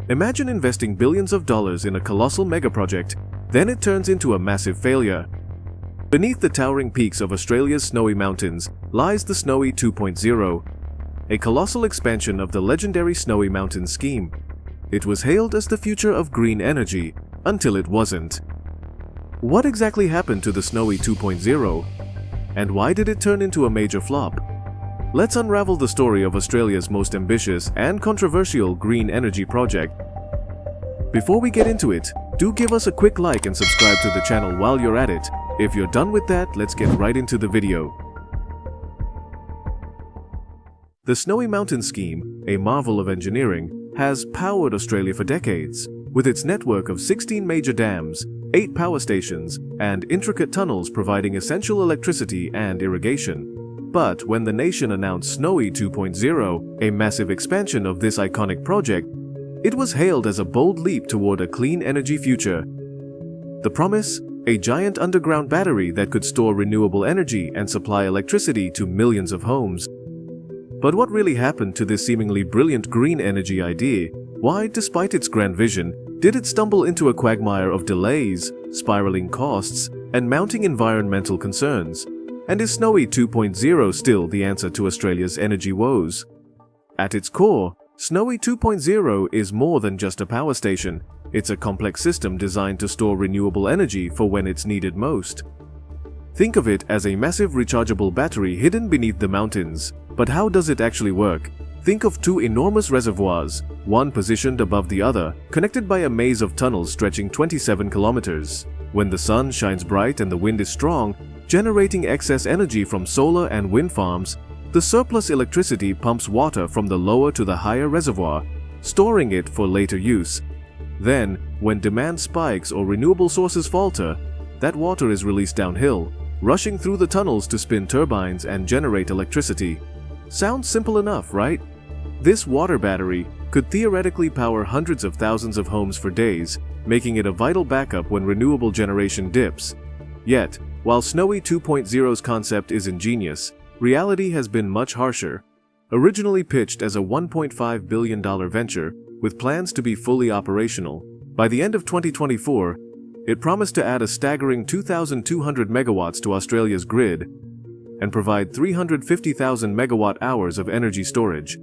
Imagine investing billions of dollars in a colossal megaproject, then it turns into a massive failure. Beneath the towering peaks of Australia's snowy mountains lies the Snowy 2.0, a colossal expansion of the legendary Snowy Mountains scheme. It was hailed as the future of green energy, until it wasn't. What exactly happened to the Snowy 2.0? And why did it turn into a major flop? Let's unravel the story of Australia's most ambitious and controversial green energy project. Before we get into it, do give us a quick like and subscribe to the channel while you're at it. If you're done with that, let's get right into the video. The Snowy Mountains scheme, a marvel of engineering, has powered Australia for decades, with its network of 16 major dams, 8 power stations, and intricate tunnels providing essential electricity and irrigation. But when the nation announced Snowy 2.0, a massive expansion of this iconic project, it was hailed as a bold leap toward a clean energy future. The promise? A giant underground battery that could store renewable energy and supply electricity to millions of homes. But what really happened to this seemingly brilliant green energy idea? Why, despite its grand vision, did it stumble into a quagmire of delays, spiraling costs, and mounting environmental concerns? And is Snowy 2.0 still the answer to Australia's energy woes? At its core, Snowy 2.0 is more than just a power station. It's a complex system designed to store renewable energy for when it's needed most. Think of it as a massive rechargeable battery hidden beneath the mountains. But how does it actually work? Think of 2 enormous reservoirs, one positioned above the other, connected by a maze of tunnels stretching 27 kilometers. When the sun shines bright and the wind is strong, generating excess energy from solar and wind farms, the surplus electricity pumps water from the lower to the higher reservoir, storing it for later use. Then, when demand spikes or renewable sources falter, that water is released downhill, rushing through the tunnels to spin turbines and generate electricity. Sounds simple enough, right? This water battery could theoretically power hundreds of thousands of homes for days, making it a vital backup when renewable generation dips. Yet, while Snowy 2.0's concept is ingenious, reality has been much harsher. Originally pitched as a $1.5 billion venture, with plans to be fully operational, by the end of 2024, it promised to add a staggering 2,200 megawatts to Australia's grid and provide 350,000 megawatt-hours of energy storage,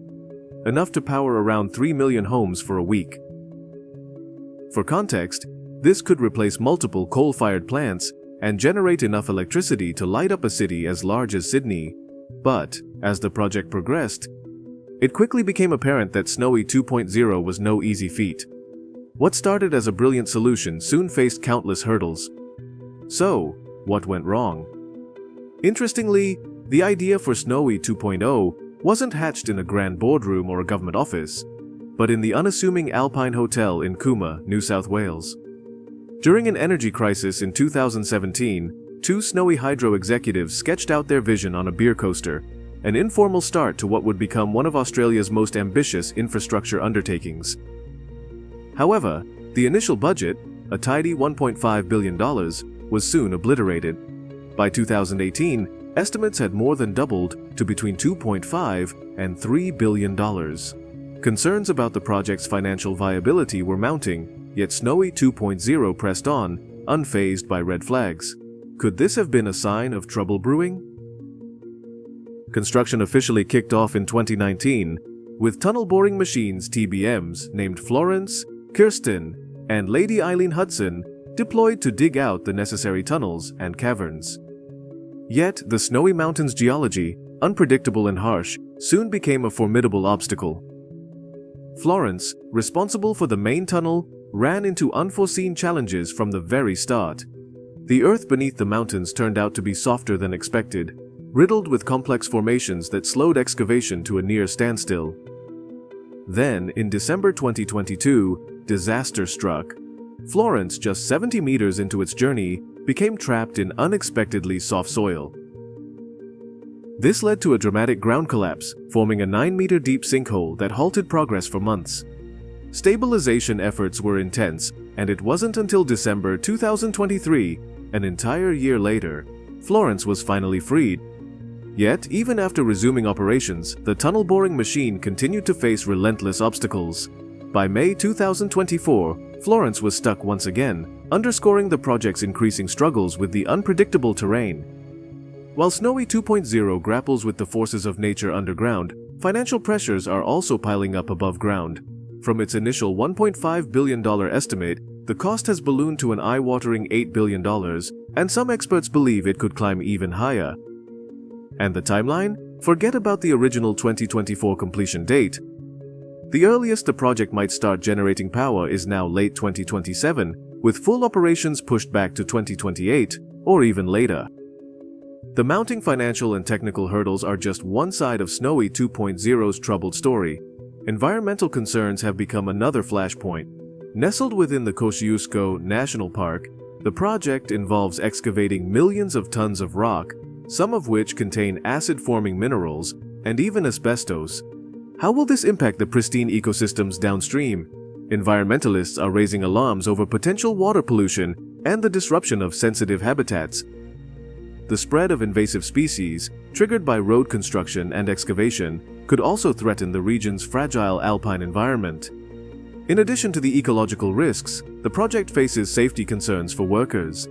enough to power around 3 million homes for a week. For context, this could replace multiple coal-fired plants and generate enough electricity to light up a city as large as Sydney. But, as the project progressed, it quickly became apparent that Snowy 2.0 was no easy feat. What started as a brilliant solution soon faced countless hurdles. So, what went wrong? Interestingly, the idea for Snowy 2.0 wasn't hatched in a grand boardroom or a government office, but in the unassuming Alpine Hotel in Cooma, New South Wales. During an energy crisis in 2017, 2 Snowy Hydro executives sketched out their vision on a beer coaster, an informal start to what would become one of Australia's most ambitious infrastructure undertakings. However, the initial budget, a tidy $1.5 billion, was soon obliterated. By 2018, estimates had more than doubled to between $2.5 and $3 billion. Concerns about the project's financial viability were mounting, yet Snowy 2.0 pressed on, unfazed by red flags. Could this have been a sign of trouble brewing? Construction officially kicked off in 2019, with tunnel boring machines TBMs named Florence, Kirsten, and Lady Eileen Hudson deployed to dig out the necessary tunnels and caverns. Yet, the Snowy Mountains geology, unpredictable and harsh, soon became a formidable obstacle. Florence, responsible for the main tunnel, ran into unforeseen challenges from the very start. The earth beneath the mountains turned out to be softer than expected, riddled with complex formations that slowed excavation to a near standstill. Then, in December 2022, disaster struck. Florence, just 70 meters into its journey, became trapped in unexpectedly soft soil. This led to a dramatic ground collapse, forming a 9-meter deep sinkhole that halted progress for months. Stabilization efforts were intense, and it wasn't until December 2023, an entire year later, Florence was finally freed. Yet, even after resuming operations, the tunnel boring machine continued to face relentless obstacles. By May 2024, Florence was stuck once again, underscoring the project's increasing struggles with the unpredictable terrain. While Snowy 2.0 grapples with the forces of nature underground, financial pressures are also piling up above ground. From its initial $1.5 billion estimate, the cost has ballooned to an eye-watering $8 billion, and some experts believe it could climb even higher. And the timeline? Forget about the original 2024 completion date. The earliest the project might start generating power is now late 2027, with full operations pushed back to 2028 or even later. The mounting financial and technical hurdles are just one side of Snowy 2.0's troubled story. Environmental concerns have become another flashpoint. Nestled within the Kosciuszko National Park, the project involves excavating millions of tons of rock, some of which contain acid-forming minerals and even asbestos. How will this impact the pristine ecosystems downstream? Environmentalists are raising alarms over potential water pollution and the disruption of sensitive habitats. The spread of invasive species, triggered by road construction and excavation, could also threaten the region's fragile alpine environment. In addition to the ecological risks, the project faces safety concerns for workers.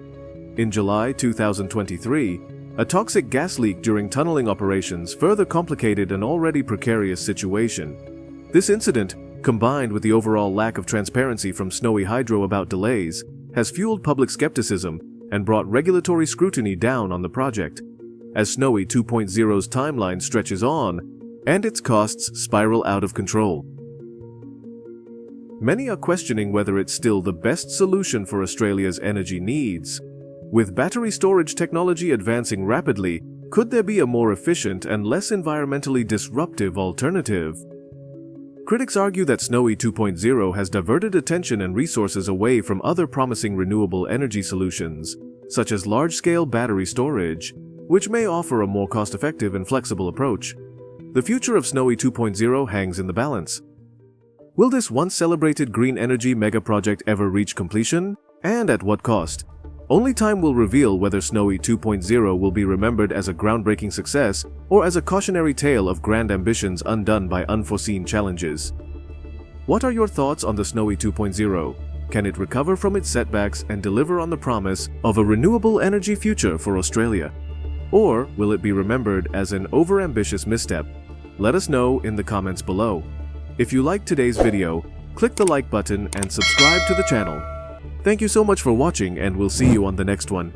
In July 2023, a toxic gas leak during tunneling operations further complicated an already precarious situation. This incident, combined with the overall lack of transparency from Snowy Hydro about delays, has fueled public skepticism and brought regulatory scrutiny down on the project. As Snowy 2.0's timeline stretches on, and its costs spiral out of control. Many are questioning whether it's still the best solution for Australia's energy needs. With battery storage technology advancing rapidly, could there be a more efficient and less environmentally disruptive alternative? Critics argue that Snowy 2.0 has diverted attention and resources away from other promising renewable energy solutions, such as large-scale battery storage, which may offer a more cost-effective and flexible approach. The future of Snowy 2.0 hangs in the balance. Will this once celebrated green energy megaproject ever reach completion? And at what cost? Only time will reveal whether Snowy 2.0 will be remembered as a groundbreaking success or as a cautionary tale of grand ambitions undone by unforeseen challenges. What are your thoughts on the Snowy 2.0? Can it recover from its setbacks and deliver on the promise of a renewable energy future for Australia? Or will it be remembered as an overambitious misstep? Let us know in the comments below. If you liked today's video, click the like button and subscribe to the channel. Thank you so much for watching, and we'll see you on the next one.